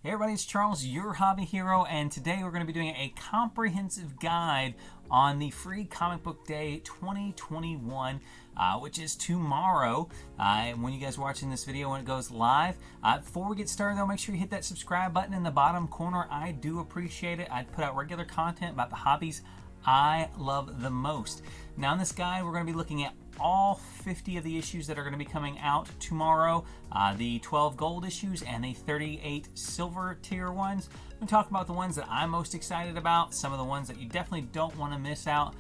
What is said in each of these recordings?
Hey everybody, it's Charles, your hobby hero, and today we're going to be doing a comprehensive guide on the Free Comic Book Day 2021, which is tomorrow, when you guys are watching this video when it goes live. Before we get started though, make sure you hit that subscribe button in the bottom corner. I do appreciate it. I put out regular content about the hobbies I love the most. Now in this guide, we're going to be looking at all 50 of the issues that are going to be coming out tomorrow, the 12 gold issues and the 38 silver tier ones. I'm going to talk about the ones that I'm most excited about, some of the ones that you definitely don't want to miss out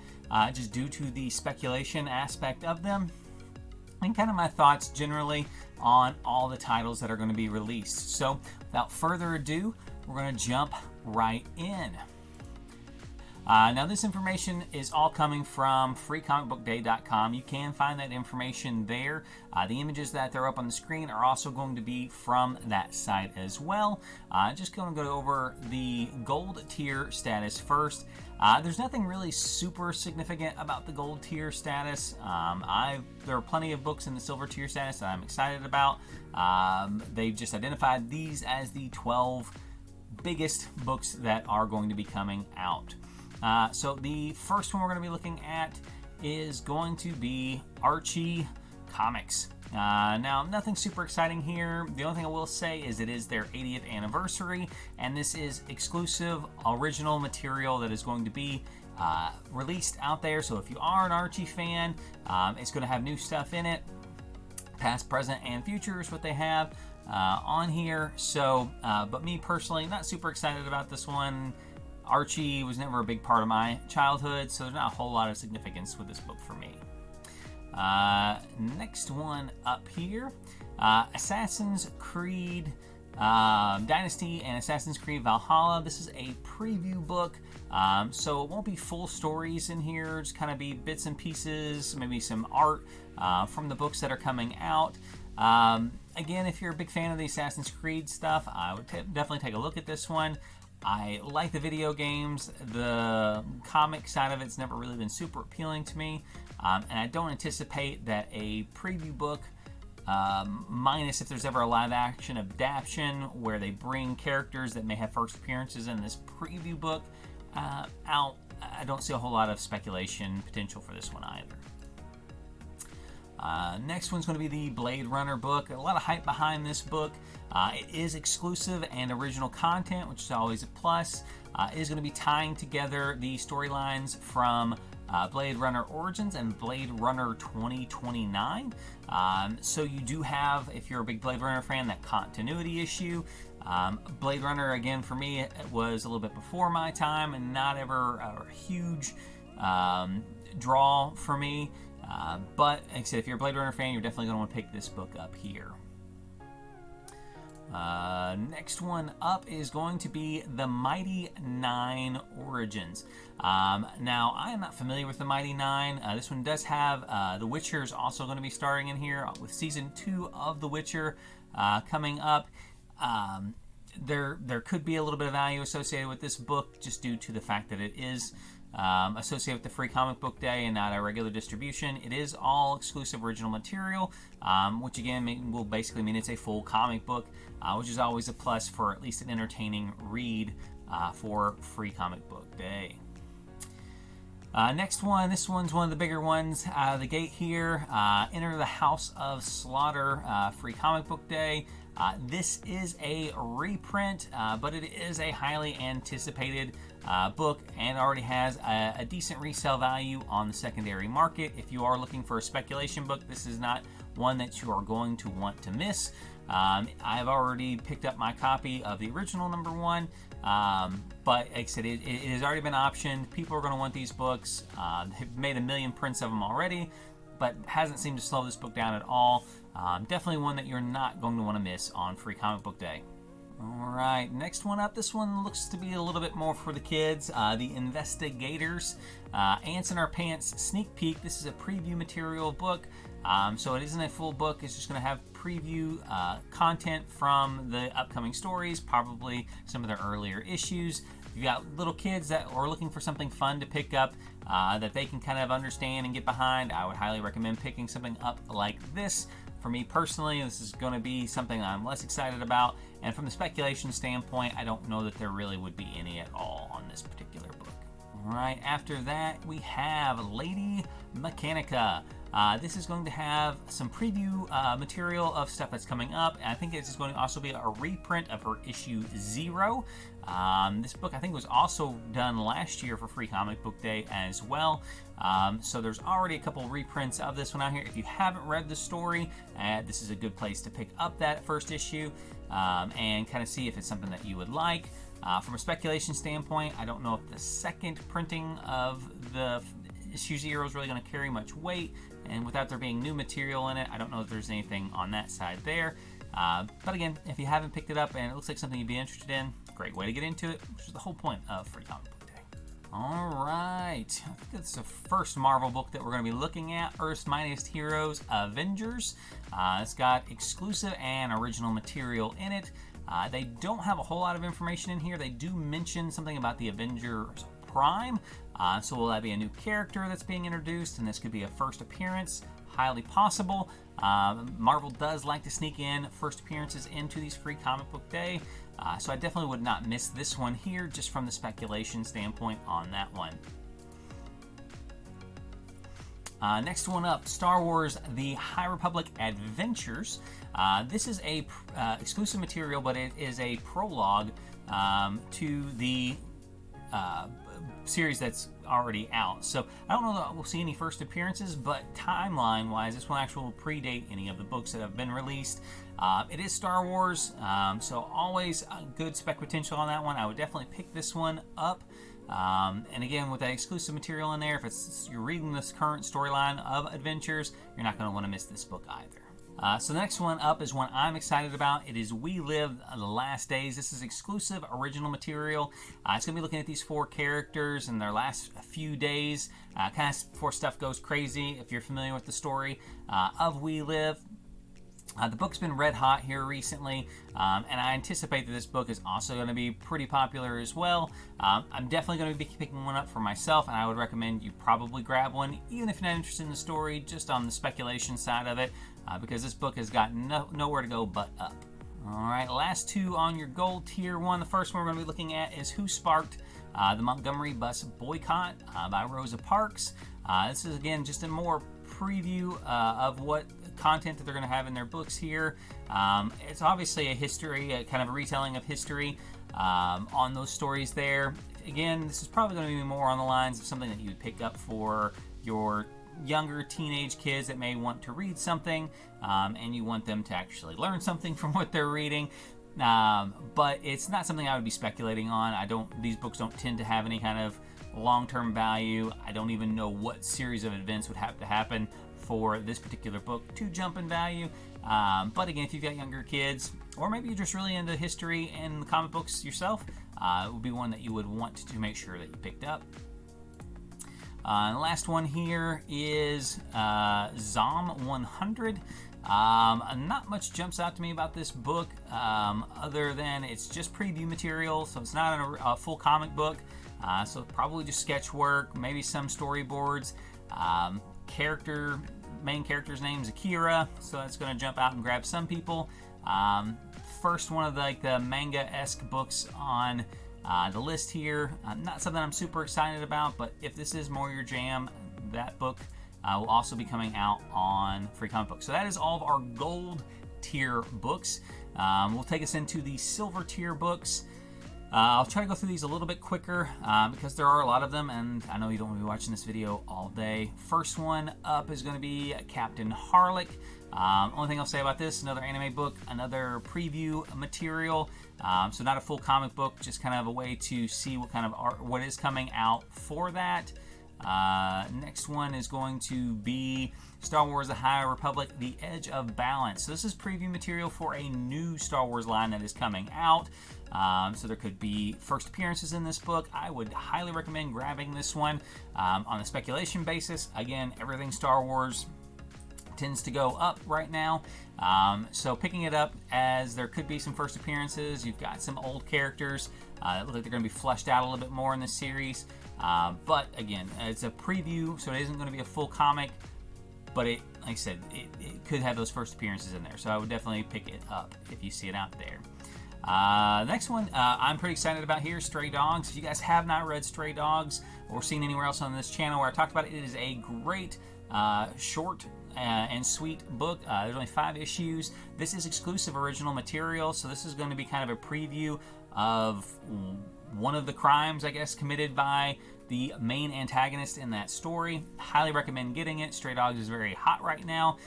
just due to the speculation aspect of them, and kind of my thoughts generally on all the titles that are going to be released. So without further ado, we're going to jump right in. Now this information is all coming from freecomicbookday.com. You can find that information there. The images that are up on the screen are also going to be from that site as well. Just going to go over the gold tier status first. There's nothing really super significant about the gold tier status. There are plenty of books in the silver tier status that I'm excited about. They've just identified these as the 12 biggest books that are going to be coming out. So the first one we're going to be looking at is going to be Archie Comics. Now, nothing super exciting here. The only thing I will say is it is their 80th anniversary, and this is exclusive original material that is going to be released out there. So if you are an Archie fan, it's going to have new stuff in it. Past, present, and future is what they have on here. So, but me personally, not super excited about this one. Archie was never a big part of my childhood, so there's not a whole lot of significance with this book for me. Next one up here, Assassin's Creed Dynasty and Assassin's Creed Valhalla. This is a preview book, so it won't be full stories in here, just kind of be bits and pieces, maybe some art from the books that are coming out. Again, if you're a big fan of the Assassin's Creed stuff, I would definitely take a look at this one. I like the video games. The comic side of it's never really been super appealing to me, and I don't anticipate that a preview book, minus if there's ever a live action adaptation where they bring characters that may have first appearances in this preview book out, I don't see a whole lot of speculation potential for this one either. Next one's going to be the Blade Runner book. A lot of hype behind this book. It is exclusive and original content, which is always a plus. It is going to be tying together the storylines from Blade Runner Origins and Blade Runner 2029. So you do have, if you're a big Blade Runner fan, that continuity issue. Blade Runner, again, for me, it was a little bit before my time and not ever a huge draw for me. But like I said, if you're a Blade Runner fan, you're definitely going to want to pick this book up here. Next one up is going to be the Mighty Nine Origins. Now, I am not familiar with the Mighty Nine. This one does have The Witcher is also going to be starring in here with Season 2 of The Witcher coming up. There could be a little bit of value associated with this book just due to the fact that it is associated with the Free Comic Book Day and not a regular distribution. It is all exclusive original material, which again will basically mean it's a full comic book, which is always a plus for at least an entertaining read for Free Comic Book Day. Next one, this one's one of the bigger ones out of the gate here. Enter the House of Slaughter, Free Comic Book Day. This is a reprint, but it is a highly anticipated book and already has a decent resale value on the secondary market. If you are looking for a speculation book, this is not one that you are going to want to miss. I've already picked up my copy of the original #1, but like I said, it has already been optioned. People are going to want these books. They've made 1 million prints of them already, but hasn't seemed to slow this book down at all. Definitely one that you're not going to want to miss on Free Comic Book Day. Alright, next one up. This one looks to be a little bit more for the kids. The Investigators, Ants in Our Pants sneak peek. This is a preview material book, so it isn't a full book. It's just going to have preview content from the upcoming stories, probably some of their earlier issues. If you've got little kids that are looking for something fun to pick up that they can kind of understand and get behind, I would highly recommend picking something up like this For me personally, this is going to be something I'm less excited about, and from the speculation standpoint, I don't know that there really would be any at all on this particular book. All right, after that, we have Lady Mechanica. This is going to have some preview material of stuff that's coming up, and I think this is going to also be a reprint of her issue 0. This book, I think, was also done last year for Free Comic Book Day as well. So there's already a couple reprints of this one out here. If you haven't read the story, this is a good place to pick up that first issue and kind of see if it's something that you would like. From a speculation standpoint, I don't know if the second printing of the issue 0 is really going to carry much weight, and without there being new material in it, I don't know if there's anything on that side there. But again, if you haven't picked it up and it looks like something you'd be interested in, great way to get into it, which is the whole point of Free Comic Book Day. All right, I think it's the first Marvel book that we're going to be looking at, Earth's Mightiest Heroes, Avengers. It's got exclusive and original material in it. They don't have a whole lot of information in here. They do mention something about the Avengers Prime. So will that be a new character that's being introduced, and this could be a first appearance? Highly possible. Marvel does like to sneak in first appearances into these Free Comic Book Day, so I definitely would not miss this one here, just from the speculation standpoint on that one. Next one up, Star Wars The High Republic Adventures. This is a exclusive material, but it is a prologue to the series that's already out. So I don't know that we'll see any first appearances, but timeline-wise, this will actually predate any of the books that have been released. It is Star Wars, so always a good spec potential on that one. I would definitely pick this one up. And again, with that exclusive material in there, if you're reading this current storyline of Adventures, you're not going to want to miss this book either. So the next one up is one I'm excited about. It is We Live the Last Days. This is exclusive original material. It's going to be looking at these 4 characters in their last few days, kind of before stuff goes crazy, if you're familiar with the story of We Live. The book's been red hot here recently, and I anticipate that this book is also going to be pretty popular as well. I'm definitely going to be picking one up for myself, and I would recommend you probably grab one, even if you're not interested in the story, just on the speculation side of it, because this book has got nowhere to go but up. All right, last 2 on your gold tier one. The first one we're going to be looking at is Who Sparked the Montgomery Bus Boycott by Rosa Parks. This is, again, just a more preview of what content that they're going to have in their books here. It's obviously a history, a kind of a retelling of history on those stories there. Again, this is probably going to be more on the lines of something that you would pick up for your younger teenage kids that may want to read something, and you want them to actually learn something from what they're reading. But it's not something I would be speculating on. These books don't tend to have any kind of long-term value. I don't even know what series of events would have to happen for this particular book to jump in value. But again, if you've got younger kids, or maybe you're just really into history and the comic books yourself, it would be one that you would want to make sure that you picked up. The last one here is Zom 100. Not much jumps out to me about this book, other than it's just preview material, so it's not a full comic book. So probably just sketch work, maybe some storyboards. Main character's name is Akira, so that's going to jump out and grab some people. First one of the manga-esque books on the list here. Not something I'm super excited about, but if this is more your jam, that book will also be coming out on Free Comic Book. So that is all of our gold tier books. We'll take us into the silver tier books. I'll try to go through these a little bit quicker because there are a lot of them, and I know you don't want to be watching this video all day. First one up is going to be Captain Harlock. Only thing I'll say about this, another anime book, another preview material. So not a full comic book, just kind of a way to see what kind of art, what is coming out for that. Next one is going to be Star Wars The High Republic, The Edge of Balance. So this is preview material for a new Star Wars line that is coming out. So there could be first appearances in this book. I would highly recommend grabbing this one on a speculation basis. Again, everything Star Wars tends to go up right now. So picking it up, as there could be some first appearances. You've got some old characters that look like they're going to be fleshed out a little bit more in this series. But again, it's a preview, so it isn't going to be a full comic. but it, like I said, it could have those first appearances in there. So I would definitely pick it up if you see it out there. Next one I'm pretty excited about here, Stray Dogs. If you guys have not read Stray Dogs or seen anywhere else on this channel where I talked about it, it is a great short and sweet book. There's only 5 issues. This is exclusive original material, so this is going to be kind of a preview of one of the crimes, I guess, committed by the main antagonist in that story. Highly recommend getting it. Stray Dogs is very hot right now.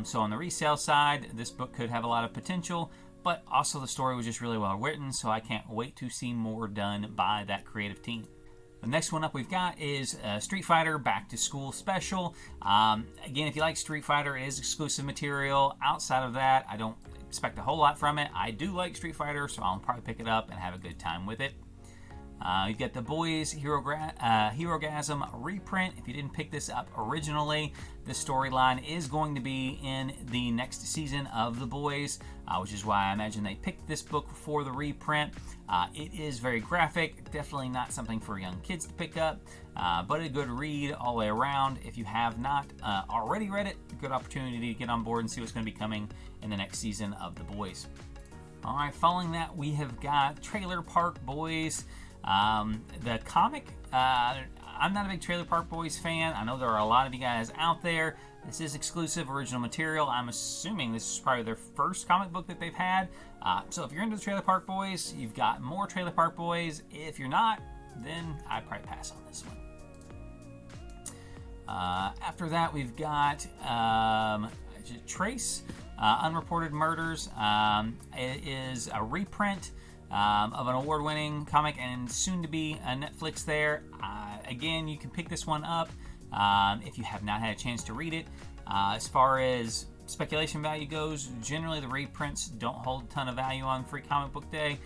So on the resale side, this book could have a lot of potential, but also the story was just really well written, so I can't wait to see more done by that creative team. The next one up we've got is Street Fighter Back to School Special. Again, if you like Street Fighter, it is exclusive material. Outside of that, I don't expect a whole lot from it. I do like Street Fighter, so I'll probably pick it up and have a good time with it. You've got the Boys Herogasm reprint. If you didn't pick this up originally, this storyline is going to be in the next season of The Boys, which is why I imagine they picked this book for the reprint. It is very graphic, definitely not something for young kids to pick up, but a good read all the way around. If you have not already read it, good opportunity to get on board and see what's going to be coming in the next season of The Boys. All right, following that, we have got Trailer Park Boys. The comic, I'm not a big Trailer Park Boys fan. I know there are a lot of you guys out there. This is exclusive original material. I'm assuming this is probably their first comic book that they've had. So if you're into the Trailer Park Boys, you've got more Trailer Park Boys. If you're not, then I'd probably pass on this one. After that, we've got Trace, Unreported Murders. It is a reprint of an award-winning comic and soon to be a Netflix there. Again, you can pick this one up if you have not had a chance to read it. As far as speculation value goes, generally the reprints don't hold a ton of value on Free Comic Book Day.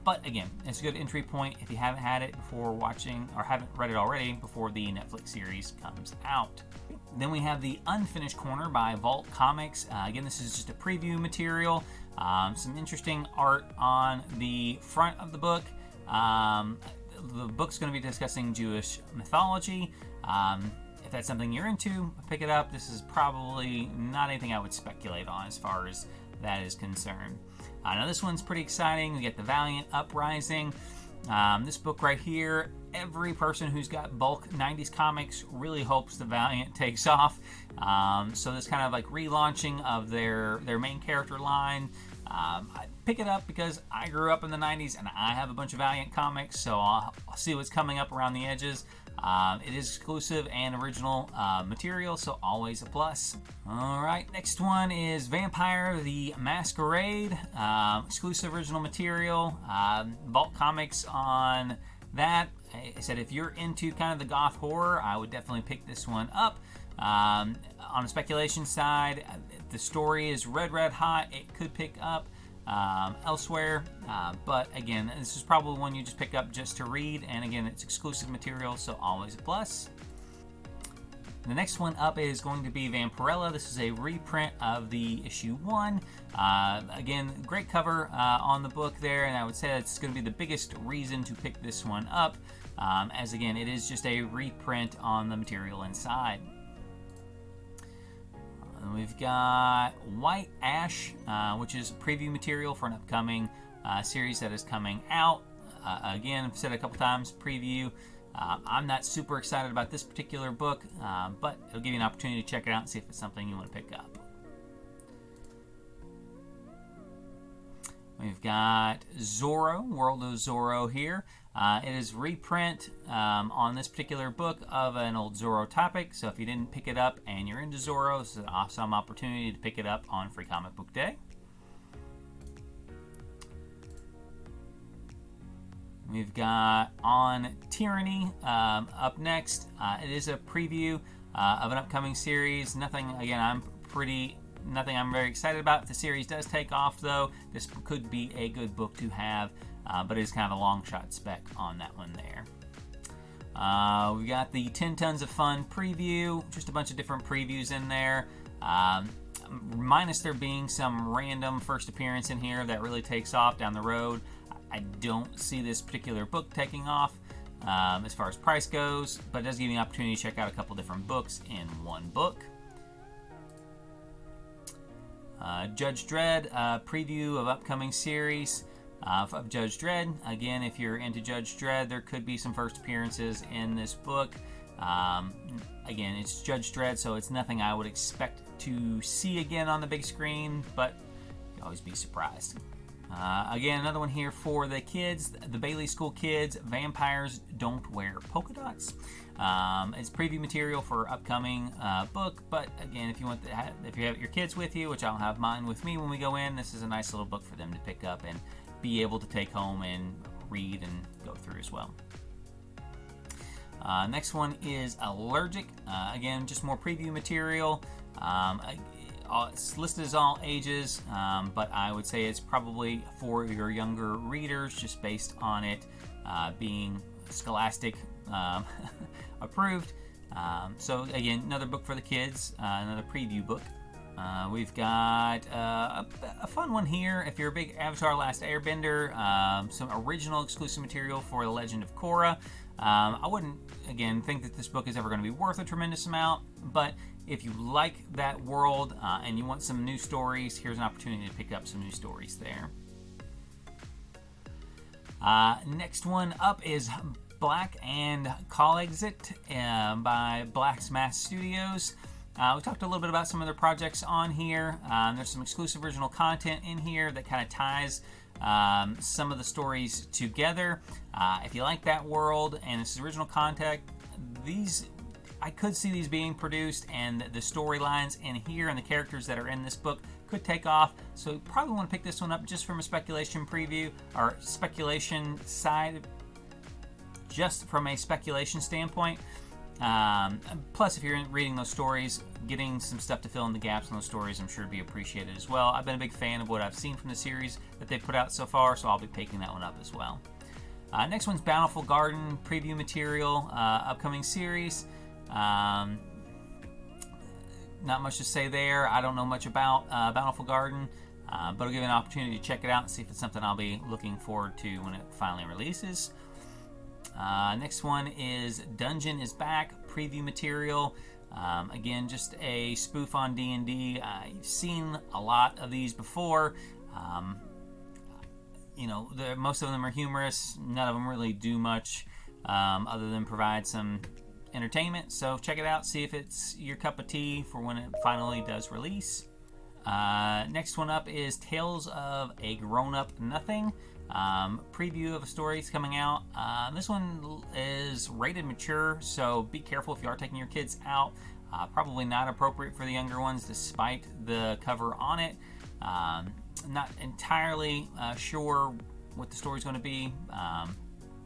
But again, it's a good entry point if you haven't had it before watching or haven't read it already before the Netflix series comes out. Then we have the Unfinished Corner by Vault Comics. Again, this is just a preview material. Some interesting art on the front of the book. The book's going to be discussing Jewish mythology. If that's something you're into, pick it up. This is probably not anything I would speculate on as far as that is concerned. Now this one's pretty exciting. We get the Valiant Uprising. This book right here, every person who's got bulk 90s comics really hopes the Valiant takes off. So this kind of like relaunching of their main character line. I pick it up because I grew up in the 90s and I have a bunch of Valiant comics, so I'll see what's coming up around the edges. It is exclusive and original material, so always a plus. Alright, next one is Vampire the Masquerade. Exclusive original material. Vault Comics on that. I said if you're into kind of the goth horror, I would definitely pick this one up. On the speculation side, the story is red hot. It could pick up elsewhere, but again, this is probably one you just pick up just to read, and again, it's exclusive material, so always a plus. The next one up is going to be Vampirella. This is a reprint of the issue 1. Again, great cover on the book there, and I would say that's going to be the biggest reason to pick this one up, as again, it is just a reprint on the material inside. We've got White Ash, which is preview material for an upcoming series that is coming out. Again, I've said it a couple times, preview. I'm not super excited about this particular book, but it'll give you an opportunity to check it out and see if it's something you want to pick up. We've got Zoro, World of Zoro here. It is reprint on this particular book of an old Zoro topic, so if you didn't pick it up and you're into Zoro, this is an awesome opportunity to pick it up on Free Comic Book Day. We've got on Tyranny up next. It is a preview of an upcoming series. Nothing I'm very excited about. If the series does take off, though, this could be a good book to have, but it is kind of a long shot spec on that one there. We got the 10 Tons of Fun preview, just a bunch of different previews in there. Minus there being some random first appearance in here that really takes off down the road. I don't see this particular book taking off as far as price goes, but it does give you an opportunity to check out a couple different books in one book. Judge Dredd, preview of upcoming series of Judge Dredd. Again, if you're into Judge Dredd, there could be some first appearances in this book. Again, it's Judge Dredd, so it's nothing I would expect to see again on the big screen, but you can always be surprised. Again, another one here for the kids, the Bayley School kids, Vampires Don't Wear Polka Dots. It's preview material for upcoming book, but again, if you have your kids with you, which I'll have mine with me when we go in, this is a nice little book for them to pick up and be able to take home and read and go through as well. Next one is Allergic. Again, just more preview material. It's listed as all ages, but I would say it's probably for your younger readers, just based on it being Scholastic approved. So again, another book for the kids, another preview book. We've got a fun one here. If you're a big Avatar Last Airbender, some original exclusive material for the Legend of Korra. I wouldn't, again, think that this book is ever going to be worth a tremendous amount, but if you like that world and you want some new stories, here's an opportunity to pick up some new stories there. Next one up is Black and Call Exit by Black's Mass Studios. We talked a little bit about some of their projects on here. There's some exclusive original content in here that kind of ties some of the stories together. If you like that world and this is original content, I could see these being produced, and the storylines in here and the characters that are in this book could take off. So you probably want to pick this one up just from a speculation preview or speculation side, just from a speculation standpoint. Plus, if you're reading those stories, getting some stuff to fill in the gaps on those stories, I'm sure would be appreciated as well. I've been a big fan of what I've seen from the series that they've put out so far, so I'll be picking that one up as well. Next one's Bountiful Garden, preview material, upcoming series. Not much to say there. I don't know much about Bountiful Garden, but I'll give you an opportunity to check it out and see if it's something I'll be looking forward to when it finally releases. Next one is Dungeon is Back, preview material. Again, just a spoof on D&D. You've seen a lot of these before. Most of them are humorous. None of them really do much other than provide some entertainment. So check it out, see if it's your cup of tea for when it finally does release. Next one up is Tales of a Grown-Up Nothing. Preview of a story is coming out. This one is rated mature, so be careful if you are taking your kids out. Probably not appropriate for the younger ones despite the cover on it. Not entirely sure what the story's going to be,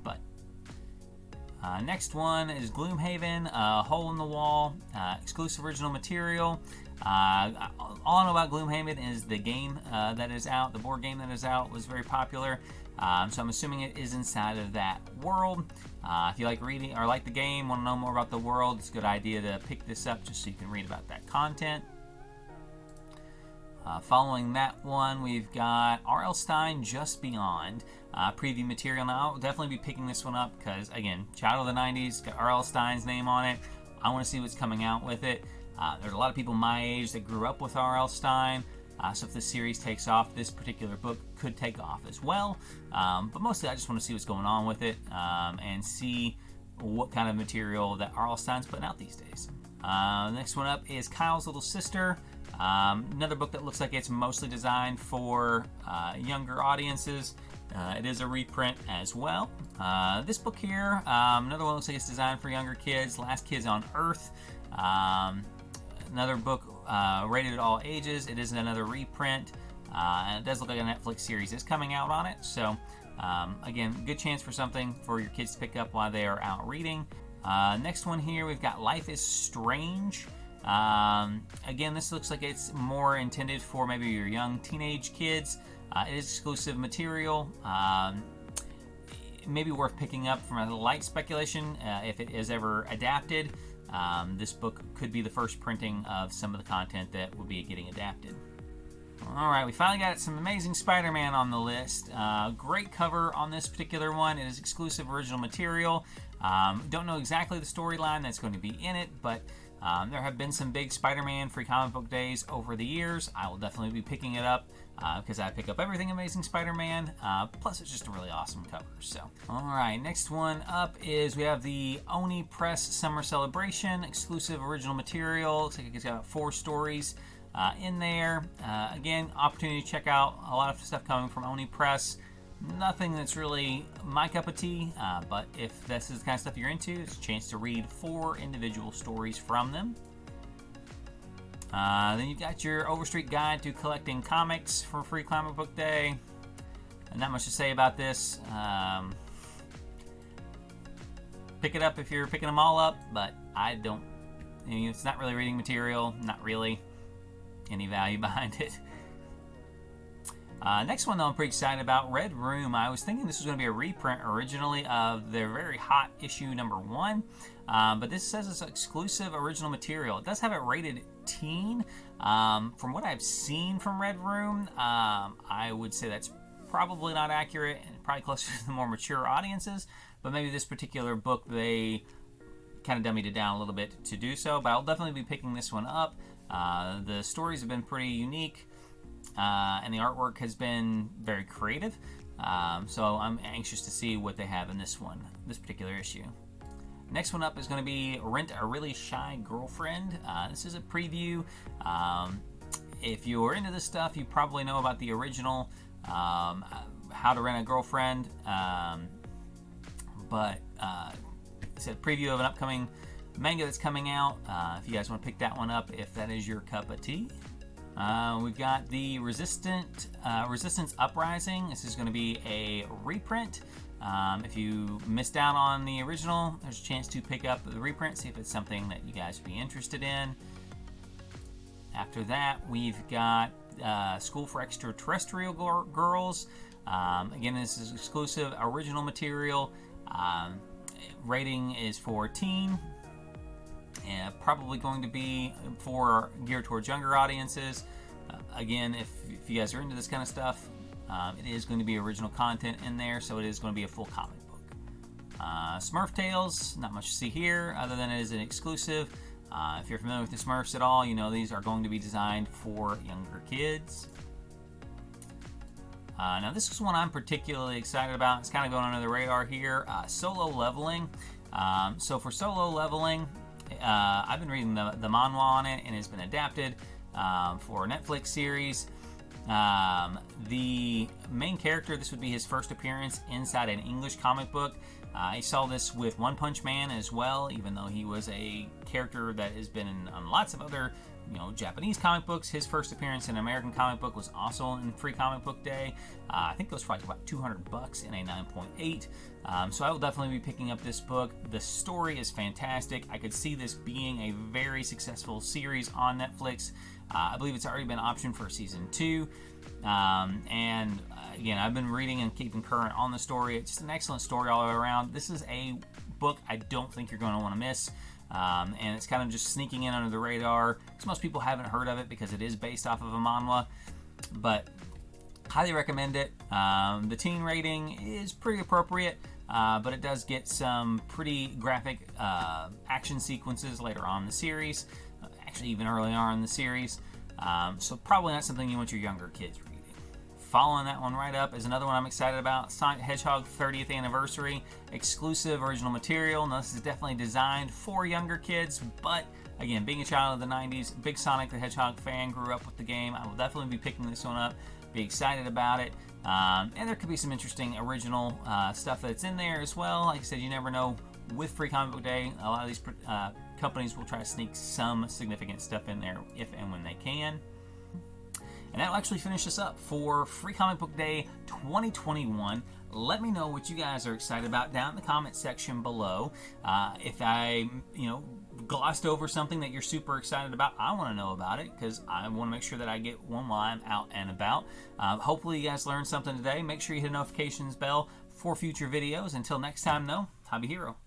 but next one is Gloomhaven, Hole in the Wall, exclusive original material. All I know about Gloomhaven is the game that is out, the board game that is out was very popular, so I'm assuming it is inside of that world. If you like reading or like the game, want to know more about the world, it's a good idea to pick this up just so you can read about that content. Following that one, we've got R.L. Stine Just Beyond, preview material. Now, I'll definitely be picking this one up because, again, child of the 90s, got R.L. Stine's name on it. I want to see what's coming out with it. There's a lot of people my age that grew up with R.L. Stine, so if this series takes off, this particular book could take off as well. But mostly I just want to see what's going on with it and see what kind of material that R.L. Stine's putting out these days. Next one up is Kyle's Little Sister, another book that looks like it's mostly designed for younger audiences. It is a reprint as well. This book here, another one looks like it's designed for younger kids, Last Kids on Earth. Another book rated at all ages. It is another reprint, and it does look like a Netflix series is coming out on it. So, again, good chance for something for your kids to pick up while they are out reading. Next one here, we've got Life is Strange. Again, this looks like it's more intended for maybe your young teenage kids. It is exclusive material. Maybe worth picking up from a light speculation if it is ever adapted. This book could be the first printing of some of the content that will be getting adapted. Alright, we finally got some amazing SpiderMan on the list. Great cover on this particular one. It is exclusive original material. Don't know exactly the storyline that's going to be in it, but There have been some big Spider-Man free comic book days over the years. I will definitely be picking it up because I pick up everything Amazing Spider-Man. Plus, it's just a really awesome cover. So, all right, next one up is we have the Oni Press Summer Celebration exclusive original material. Looks like it's got 4 stories in there. Again, opportunity to check out a lot of stuff coming from Oni Press. Nothing that's really my cup of tea, but if this is the kind of stuff you're into, it's a chance to read 4 individual stories from them. Then you've got your Overstreet Guide to Collecting Comics for Free Comic Book Day. And not much to say about this. Pick it up if you're picking them all up, but I don't. It's not really reading material, not really any value behind it. Next one, though, I'm pretty excited about, Red Room. I was thinking this was going to be a reprint originally of their very hot issue #1, but this says it's exclusive original material. It does have it rated teen. From what I've seen from Red Room, I would say that's probably not accurate and probably closer to the more mature audiences, but maybe this particular book, they kind of dummied it down a little bit to do so, but I'll definitely be picking this one up. The stories have been pretty unique. And the artwork has been very creative, so I'm anxious to see what they have in this particular issue. Next one up is going to be Rent a Really Shy Girlfriend. This is a preview. If you're into this stuff, you probably know about the original How to Rent a Girlfriend, but it's a preview of an upcoming manga that's coming out. If you guys want to pick that one up, if that is your cup of tea. We've got the Resistance Uprising. This is going to be a reprint. If you missed out on the original, there's a chance to pick up the reprint, see if it's something that you guys would be interested in. After that, we've got School for Extraterrestrial Girls. Again, this is exclusive original material. Rating is for teen. And probably going to be geared towards younger audiences. Again, if you guys are into this kind of stuff, it is going to be original content in there, so it is going to be a full comic book. Smurf Tales, not much to see here, other than it is an exclusive. If you're familiar with the Smurfs at all, you know these are going to be designed for younger kids. Now, this is one I'm particularly excited about. It's kind of going under the radar here. Solo Leveling. So for Solo Leveling, I've been reading the manhwa on it, and it's been adapted for a Netflix series. The main character, this would be his first appearance inside an English comic book. I saw this with One Punch Man as well, even though he was a character that has been on lots of other Japanese comic books. His first appearance in an American comic book was also in Free Comic Book Day. I think it was probably about $200 in a 9.8. So I will definitely be picking up this book. The story is fantastic. I could see this being a very successful series on Netflix. I believe it's already been optioned for season 2. And again, I've been reading and keeping current on the story. It's just an excellent story all the way around. This is a book I don't think you're going to want to miss. And it's kind of just sneaking in under the radar because most people haven't heard of it because it is based off of a manhwa, but highly recommend it. The teen rating is pretty appropriate, but it does get some pretty graphic action sequences later on in the series, actually even early on in the series, so probably not something you want your younger kids reading. Following that one right up is another one I'm excited about, Sonic Hedgehog 30th Anniversary, exclusive original material. Now, this is definitely designed for younger kids, but again, being a child of the 90s, big Sonic the Hedgehog fan, grew up with the game, I will definitely be picking this one up, be excited about it, and there could be some interesting original stuff that's in there as well. Like I said, you never know with Free Comic Book Day, a lot of these companies will try to sneak some significant stuff in there if and when they can. And that'll actually finish us up for Free Comic Book Day 2021. Let me know what you guys are excited about down in the comment section below. If I, glossed over something that you're super excited about, I want to know about it because I want to make sure that I get one while I'm out and about. Hopefully you guys learned something today. Make sure you hit the notifications bell for future videos. Until next time, though, Hobby Hero.